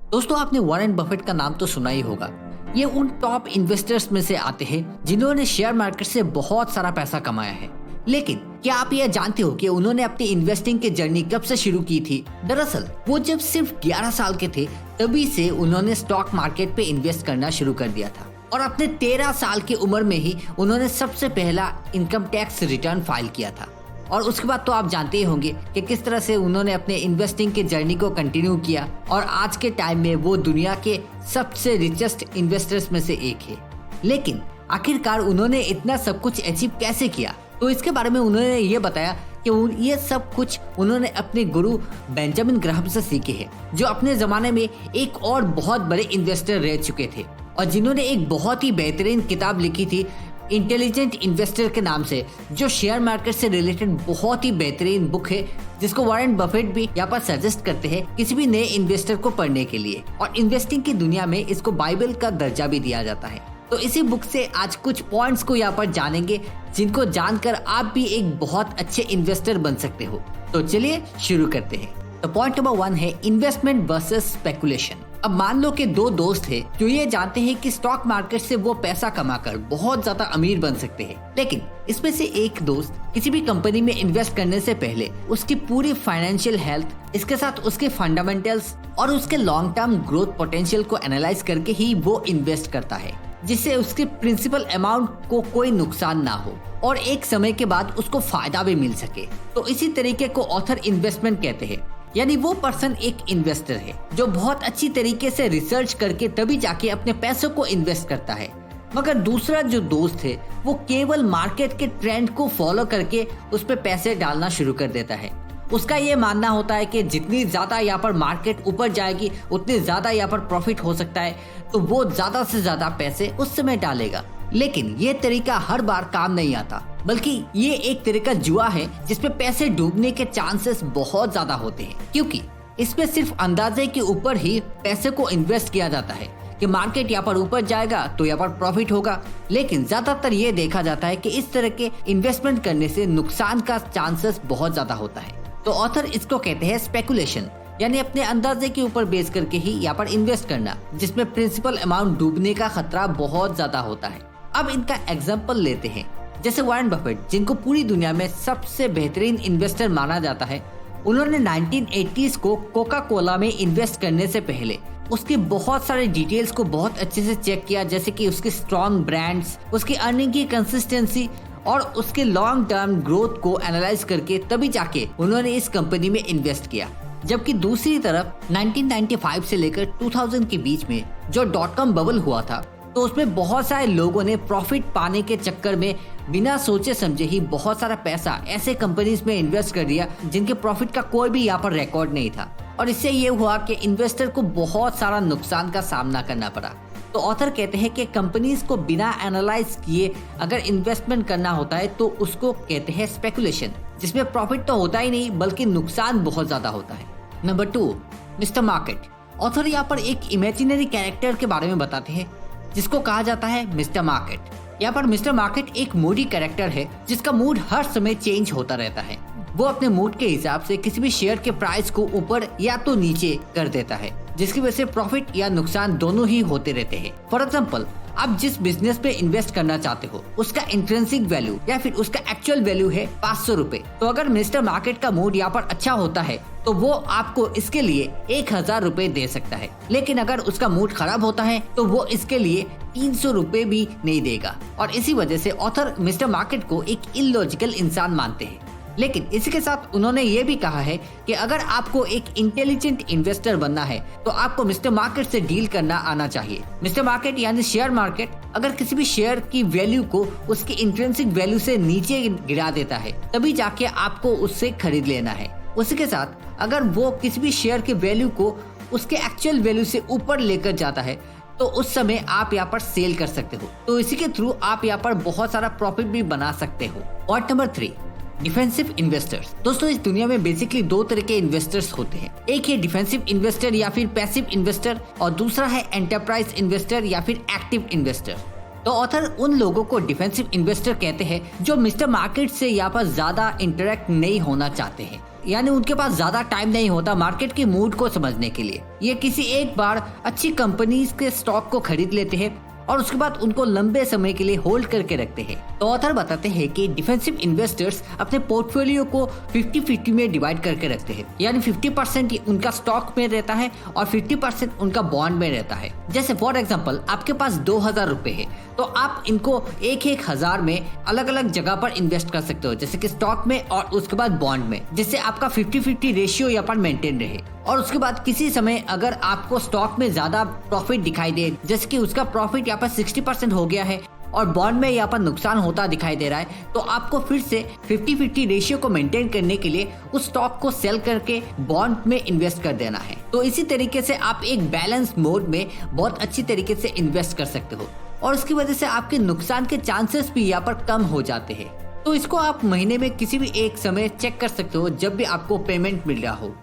दोस्तों, आपने Warren Buffett का नाम तो सुना ही होगा। ये उन टॉप इन्वेस्टर्स में से आते हैं जिन्होंने शेयर मार्केट से बहुत सारा पैसा कमाया है। लेकिन क्या आप यह जानते हो कि उन्होंने अपनी इन्वेस्टिंग की जर्नी कब से शुरू की थी? दरअसल वो जब सिर्फ 11 साल के थे तभी से उन्होंने स्टॉक मार्केट पे इन्वेस्ट करना शुरू कर दिया था और अपने 13 साल की उम्र में ही उन्होंने सबसे पहला इनकम टैक्स रिटर्न फाइल किया था। और उसके बाद तो आप जानते ही होंगे कि किस तरह से उन्होंने अपने इन्वेस्टिंग की जर्नी को कंटिन्यू किया और आज के टाइम में वो दुनिया के सबसे रिचेस्ट इन्वेस्टर्स में से एक है। लेकिन आखिरकार उन्होंने इतना सब कुछ अचीव कैसे किया? तो इसके बारे में उन्होंने ये बताया कि ये सब कुछ उन्होंने अपने गुरु बेंजामिन ग्राहम से सीखे हैं, जो अपने जमाने में एक और बहुत बड़े इन्वेस्टर रह चुके थे और जिन्होंने एक बहुत ही बेहतरीन किताब लिखी थी इंटेलिजेंट इन्वेस्टर के नाम से, जो शेयर मार्केट से रिलेटेड बहुत ही बेहतरीन बुक है, जिसको वॉरेन बफेट भी यहाँ पर सजेस्ट करते हैं किसी भी नए इन्वेस्टर को पढ़ने के लिए। और इन्वेस्टिंग की दुनिया में इसको बाइबल का दर्जा भी दिया जाता है। तो इसी बुक से आज कुछ पॉइंट्स को यहाँ पर जानेंगे जिनको जानकर आप भी एक बहुत अच्छे इन्वेस्टर बन सकते हो। तो चलिए शुरू करते हैं। तो पॉइंट नंबर 1 है इन्वेस्टमेंट वर्सेस स्पेकुलेशन। अब मान लो कि दो दोस्त हैं जो ये जानते हैं कि स्टॉक मार्केट से वो पैसा कमाकर बहुत ज्यादा अमीर बन सकते हैं, लेकिन इसमें से एक दोस्त किसी भी कंपनी में इन्वेस्ट करने से पहले उसकी पूरी फाइनेंशियल हेल्थ, इसके साथ उसके फंडामेंटल्स और उसके लॉन्ग टर्म ग्रोथ पोटेंशियल को एनालाइज करके ही वो इन्वेस्ट करता है, जिससे उसके प्रिंसिपल अमाउंट को कोई नुकसान ना हो और एक समय के बाद उसको फायदा भी मिल सके। तो इसी तरीके को ऑथर इन्वेस्टमेंट कहते हैं। यानी वो पर्सन एक इन्वेस्टर है जो बहुत अच्छी तरीके से रिसर्च करके तभी जाके अपने पैसों को इन्वेस्ट करता है। मगर दूसरा जो दोस्त है वो केवल मार्केट के ट्रेंड को फॉलो करके उस पे पैसे डालना शुरू कर देता है। उसका ये मानना होता है कि जितनी ज्यादा यहाँ पर मार्केट ऊपर जाएगी उतनी ज्यादा यहाँ पर प्रॉफिट हो सकता है, तो वो ज्यादा से ज्यादा पैसे उस समय डालेगा। लेकिन ये तरीका हर बार काम नहीं आता, बल्कि ये एक तरह का जुआ है जिसपे पैसे डूबने के चांसेस बहुत ज्यादा होते हैं, क्योंकि इसमें सिर्फ अंदाजे के ऊपर ही पैसे को इन्वेस्ट किया जाता है कि मार्केट यहाँ पर ऊपर जाएगा तो यहाँ पर प्रॉफिट होगा। लेकिन ज्यादातर ये देखा जाता है कि इस तरह के इन्वेस्टमेंट करने से नुकसान का चांसेस बहुत ज्यादा होता है। तो ऑथर इसको कहते हैं स्पेकुलेशन, यानी अपने अंदाजे के ऊपर बेस करके ही यहाँ पर इन्वेस्ट करना, जिसमें प्रिंसिपल अमाउंट डूबने का खतरा बहुत ज्यादा होता है। अब इनका एग्जांपल लेते हैं, जैसे वॉरेन बफेट, जिनको पूरी दुनिया में सबसे बेहतरीन इन्वेस्टर माना जाता है। उन्होंने 1980s को कोका कोला में इन्वेस्ट करने से पहले उसके बहुत सारे डिटेल्स को बहुत अच्छे से चेक किया, जैसे कि उसके स्ट्रॉन्ग ब्रांड्स, उसकी अर्निंग की कंसिस्टेंसी और उसके लॉन्ग टर्म ग्रोथ को एनालाइज करके तभी जाके उन्होंने इस कंपनी में इन्वेस्ट किया। जबकि दूसरी तरफ 1995 से लेकर 2000 के बीच में जो .com बबल हुआ था, तो उसमें बहुत सारे लोगों ने प्रॉफिट पाने के चक्कर में बिना सोचे समझे ही बहुत सारा पैसा ऐसे कंपनीज में इन्वेस्ट कर दिया जिनके प्रॉफिट का कोई भी यहाँ पर रिकॉर्ड नहीं था। और इससे ये हुआ कि इन्वेस्टर को बहुत सारा नुकसान का सामना करना पड़ा। तो ऑथर कहते हैं कि कंपनीज को बिना एनालाइज किए अगर इन्वेस्टमेंट करना होता है तो उसको कहते हैं स्पेकुलेशन, जिसमें प्रॉफिट तो होता ही नहीं बल्कि नुकसान बहुत ज्यादा होता है। Number 2, mister market. ऑथर यहाँ पर एक इमेजिनरी कैरेक्टर के बारे में बताते हैं जिसको कहा जाता है मिस्टर मार्केट। यहाँ पर मिस्टर मार्केट एक मूडी कैरेक्टर है जिसका मूड हर समय चेंज होता रहता है। वो अपने मूड के हिसाब से किसी भी शेयर के प्राइस को ऊपर या तो नीचे कर देता है, जिसकी वजह से प्रॉफिट या नुकसान दोनों ही होते रहते हैं। फॉर एग्जाम्पल, आप जिस बिजनेस पे इन्वेस्ट करना चाहते हो उसका इंट्रिंसिक वैल्यू या फिर उसका एक्चुअल वैल्यू है 500 रुपए। तो अगर मिस्टर मार्केट का मूड यहाँ पर अच्छा होता है तो वो आपको इसके लिए 1000 रुपए दे सकता है, लेकिन अगर उसका मूड खराब होता है तो वो इसके लिए 300 रुपए भी नहीं देगा। और इसी वजह से ऑथर मिस्टर मार्केट को एक इलॉजिकल इंसान मानते हैं। लेकिन इसी के साथ उन्होंने ये भी कहा है कि अगर आपको एक इंटेलिजेंट इन्वेस्टर बनना है तो आपको मिस्टर मार्केट से डील करना आना चाहिए। मिस्टर मार्केट यानी शेयर मार्केट अगर किसी भी शेयर की वैल्यू को उसकी इंट्रिंसिक वैल्यू से नीचे गिरा देता है तभी जाके आपको उससे खरीद लेना है। उसी के साथ अगर वो किसी भी शेयर की वैल्यू को उसके एक्चुअल वैल्यू से ऊपर लेकर जाता है तो उस समय आप यहाँ पर सेल कर सकते हो। तो इसी के थ्रू आप यहाँ पर बहुत सारा प्रॉफिट भी बना सकते हो। Point number 3, defensive investors. दोस्तों, इस दुनिया में बेसिकली दो तरह के इन्वेस्टर्स होते हैं। एक है डिफेंसिव इन्वेस्टर या फिर पैसिव इन्वेस्टर और दूसरा है एंटरप्राइज इन्वेस्टर या फिर एक्टिव इन्वेस्टर। तो ऑथर उन लोगों को डिफेंसिव इन्वेस्टर कहते हैं जो मिस्टर मार्केट से यहाँ पर ज्यादा इंटरेक्ट नहीं होना चाहते हैं। यानी उनके पास ज्यादा टाइम नहीं होता मार्केट की मूड को समझने के लिए। ये किसी एक बार अच्छी कंपनीज के स्टॉक को खरीद लेते हैं और उसके बाद उनको लंबे समय के लिए होल्ड करके रखते हैं। तो ऑथर बताते हैं कि डिफेंसिव इन्वेस्टर्स अपने पोर्टफोलियो को 50-50 में डिवाइड करके रखते हैं, यानी 50% उनका स्टॉक में रहता है और 50% उनका बॉन्ड में रहता है। जैसे फॉर एग्जांपल आपके पास 2000 रुपए है तो आप इनको एक हजार में अलग अलग जगह पर इन्वेस्ट कर सकते हो, जैसे कि स्टॉक में और उसके बाद बॉन्ड में, जिससे आपका 50-50 रेशियो यहाँ पर मेंटेन रहे। और उसके बाद किसी समय अगर आपको स्टॉक में ज्यादा प्रॉफिट दिखाई दे, जैसे कि उसका प्रॉफिट यहाँ पर 60% हो गया है और बॉन्ड में यहाँ पर नुकसान होता दिखाई दे रहा है, तो आपको फिर से 50-50 रेशियो को मेंटेन करने के लिए उस स्टॉक को सेल करके बॉन्ड में इन्वेस्ट कर देना है। तो इसी तरीके से आप एक बैलेंस मोड में बहुत अच्छी तरीके से इन्वेस्ट कर सकते हो और उसकी वजह से आपके नुकसान के चांसेस भी यहाँ पर कम हो जाते हैं। तो इसको आप महीने में किसी भी एक समय चेक कर सकते हो जब भी आपको पेमेंट मिल रहा हो।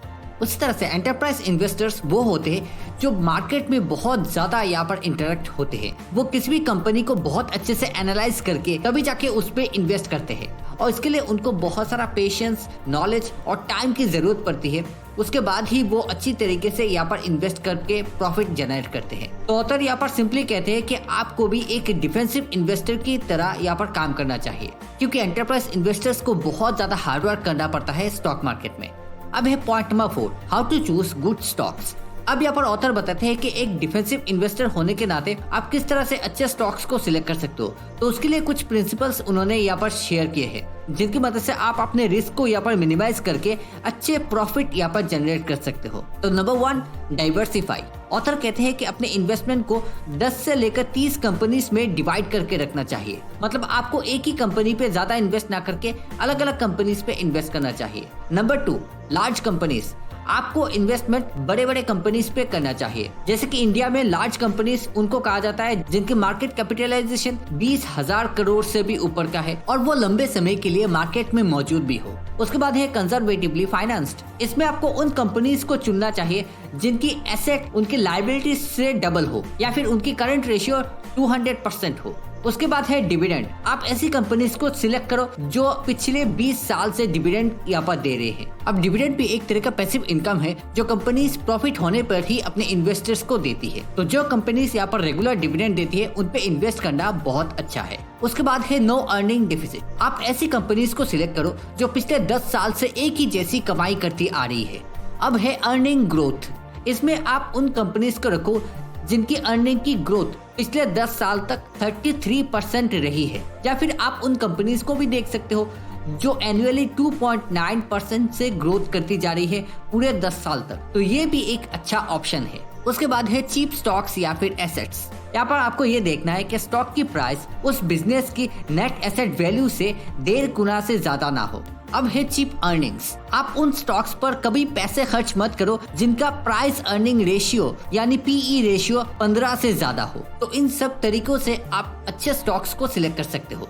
उसी तरह से एंटरप्राइज इन्वेस्टर्स वो होते हैं जो मार्केट में बहुत ज्यादा यहाँ पर इंटरेक्ट होते हैं। वो किसी भी कंपनी को बहुत अच्छे से एनालाइज करके तभी जाके उस पे इन्वेस्ट करते हैं और इसके लिए उनको बहुत सारा पेशेंस, नॉलेज और टाइम की जरूरत पड़ती है। उसके बाद ही वो अच्छी तरीके से यहाँ पर इन्वेस्ट करके प्रॉफिट जनरेट करते हैं। तो ऑथर यहाँ पर सिंपली कहते हैं कि आपको भी एक डिफेंसिव इन्वेस्टर की तरह यहाँ पर काम करना चाहिए, क्योंकि एंटरप्राइज इन्वेस्टर्स को बहुत ज्यादा हार्डवर्क करना पड़ता है स्टॉक मार्केट में। अब है point number 4, how to choose good stocks. अब यहाँ पर ऑथर बताते हैं कि एक डिफेंसिव इन्वेस्टर होने के नाते आप किस तरह से अच्छे स्टॉक्स को सिलेक्ट कर सकते हो। तो उसके लिए कुछ प्रिंसिपल्स उन्होंने यहाँ पर शेयर किए हैं, जिनकी मदद से आप अपने रिस्क को यहाँ पर मिनिमाइज करके अच्छे प्रॉफिट यहाँ पर जनरेट कर सकते हो। तो नंबर 1, डाइवर्सिफाई। ऑथर कहते हैं कि अपने इन्वेस्टमेंट को 10 से लेकर 30 कंपनीज में डिवाइड करके रखना चाहिए। मतलब आपको एक ही कंपनी पे ज्यादा इन्वेस्ट ना करके अलग अलग कंपनीज पे इन्वेस्ट करना चाहिए। Number 2, large companies. आपको इन्वेस्टमेंट बड़े बड़े कंपनीज पे करना चाहिए। जैसे कि इंडिया में लार्ज कंपनीज उनको कहा जाता है जिनकी मार्केट कैपिटलाइजेशन 20,000 करोड़ से भी ऊपर का है और वो लंबे समय के लिए मार्केट में मौजूद भी हो। उसके बाद है कंजर्वेटिवली फाइनेंस्ड। इसमें आपको उन कंपनीज को चुनना चाहिए जिनकी एसेट उनकी लायबिलिटी से डबल हो या फिर उनकी करंट रेशियो 200% हो। उसके बाद है डिविडेंड। आप ऐसी कंपनीज को सिलेक्ट करो जो पिछले 20 साल से डिविडेंड यहाँ पर दे रहे हैं। अब डिविडेंड भी एक तरह का पैसिव इनकम है जो कंपनीज प्रॉफिट होने पर ही अपने इन्वेस्टर्स को देती है। तो जो कंपनीज यहाँ पर रेगुलर डिविडेंड देती है उन पे इन्वेस्ट करना बहुत अच्छा है। उसके बाद है नो अर्निंग डिफिसिट। आप ऐसी कंपनीज को सिलेक्ट करो जो पिछले 10 साल से एक ही जैसी कमाई करती आ रही है। अब है अर्निंग ग्रोथ। इसमें आप उन कंपनीज को रखो जिनकी अर्निंग की ग्रोथ पिछले 10 साल तक 33% रही है, या फिर आप उन कंपनीज को भी देख सकते हो जो एनुअली 2.9% से ग्रोथ करती जा रही है पूरे 10 साल तक। तो ये भी एक अच्छा ऑप्शन है। उसके बाद है चीप स्टॉक्स या फिर एसेट्स। यहाँ पर आपको ये देखना है कि स्टॉक की प्राइस उस बिजनेस की नेट एसेट वैल्यू से 1.5 गुना से ज्यादा ना हो। अब है चीप अर्निंग्स। आप उन स्टॉक्स पर कभी पैसे खर्च मत करो जिनका प्राइस अर्निंग रेशियो यानी पीई रेशियो 15 से ज्यादा हो। तो इन सब तरीकों से आप अच्छे स्टॉक्स को सिलेक्ट कर सकते हो।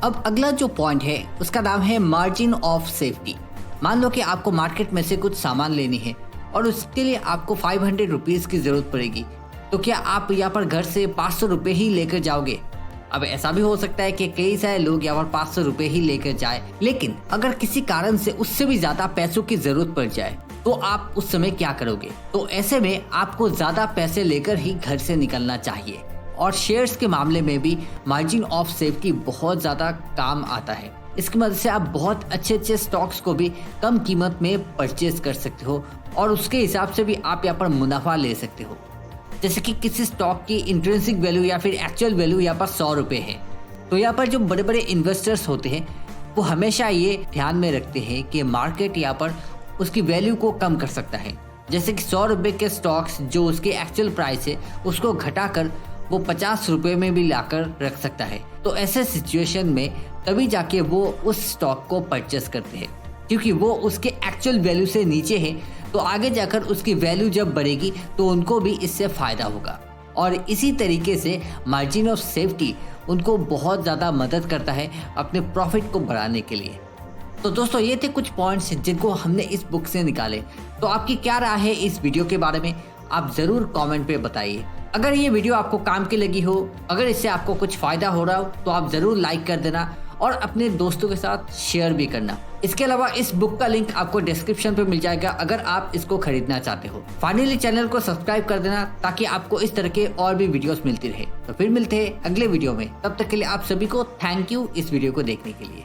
अब अगला जो पॉइंट है उसका नाम है मार्जिन ऑफ सेफ्टी। मान लो कि आपको मार्केट में से कुछ सामान लेनी है और उसके लिए आपको 500 रुपीज की जरूरत पड़ेगी। तो क्या आप यहाँ पर घर से 500 रुपए ही लेकर जाओगे? अब ऐसा भी हो सकता है कि कई सारे लोग यहाँ पर 500 रुपए ही लेकर जाए, लेकिन अगर किसी कारण से उससे भी ज्यादा पैसों की जरूरत पड़ जाए तो आप उस समय क्या करोगे? तो ऐसे में आपको ज्यादा पैसे लेकर ही घर से निकलना चाहिए। और शेयर्स के मामले में भी मार्जिन ऑफ सेफ्टी बहुत ज्यादा काम आता है। इसकी मदद से आप बहुत अच्छे स्टॉक्स को भी कम कीमत में परचेज कर सकते हो और उसके हिसाब से भी आप यहाँ पर मुनाफा ले सकते हो। जैसे कि किसी स्टॉक की इंट्रिंसिक वैल्यू या फिर एक्चुअल वैल्यू यहाँ पर 100 रुपए है, तो यहाँ पर जो बड़े बड़े इन्वेस्टर्स होते हैं वो हमेशा ये ध्यान में रखते हैं कि मार्केट यहाँ पर उसकी वैल्यू को कम कर सकता है। जैसे कि 100 रुपए के स्टॉक्स जो उसके एक्चुअल प्राइस है उसको घटाकर वो 50 रुपए में भी लाकर रख सकता है। तो ऐसे सिचुएशन में तभी जाके वो उस स्टॉक को परचेस करते हैं, क्योंकि वो उसके एक्चुअल वैल्यू से नीचे है। तो आगे जाकर उसकी वैल्यू जब बढ़ेगी तो उनको भी इससे फायदा होगा। और इसी तरीके से मार्जिन ऑफ सेफ्टी उनको बहुत ज़्यादा मदद करता है अपने प्रॉफिट को बढ़ाने के लिए। तो दोस्तों ये थे कुछ पॉइंट्स जिनको हमने इस बुक से निकाले। तो आपकी क्या राय है इस वीडियो के बारे में, आप ज़रूर कमेंट पे बताइए। अगर ये वीडियो आपको काम की लगी हो, अगर इससे आपको कुछ फ़ायदा हो रहा हो तो आप ज़रूर लाइक कर देना और अपने दोस्तों के साथ शेयर भी करना। इसके अलावा इस बुक का लिंक आपको डिस्क्रिप्शन पे मिल जाएगा अगर आप इसको खरीदना चाहते हो। फाइनली चैनल को सब्सक्राइब कर देना ताकि आपको इस तरह के और भी वीडियोस मिलती रहे। तो फिर मिलते हैं अगले वीडियो में, तब तक के लिए आप सभी को थैंक यू इस वीडियो को देखने के लिए।